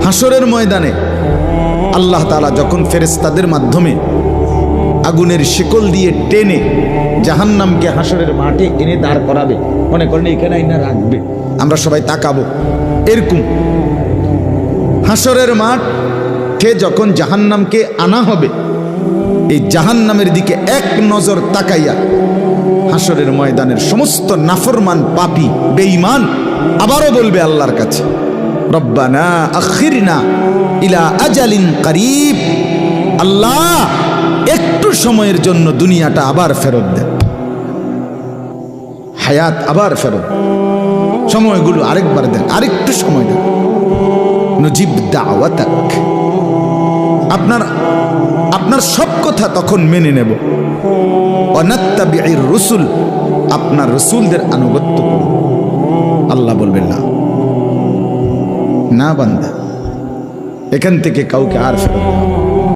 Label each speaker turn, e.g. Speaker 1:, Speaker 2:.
Speaker 1: হাসরের ময়দানে আল্লাহ তাআলা যখন ফেরেশতাদের মাধ্যমে আগুনের শিকল দিয়ে টেনে জাহান্নামকে হাসরের মাঠে এনে দাঁড় করাবে, মনে করেন এখানে আইনা রাখবে, আমরা সবাই তাকাবো, এরকম হাসরের মাঠে যখন জাহান্নামকে আনা হবে, এই জাহান্নামের দিকে এক নজর তাকাইয়া হাসরের ময়দানের সমস্ত নাফরমান পাপী বেঈমান আবারও বলবে আল্লাহর কাছে, রব্বানা আখিরনা ইলা আজালিন করিব, আল্লাহ একটু সময়ের জন্য দুনিয়াটা আবার ফেরত দেন, হায়াত আবার ফেরত, সময়গুলো আরেকবার দেন, আরেকটু সময় দেন, নজিব দাওয়াতাক, আপনার সব কথা তখন মেনে নেব, অনাত্তাবিউর রসুল, আপনার রসুলদের আনুগত্য করব। আল্লাহ বলবেন না, না বান্দা, এখান থেকে কাউকে আর ফেরত দাও।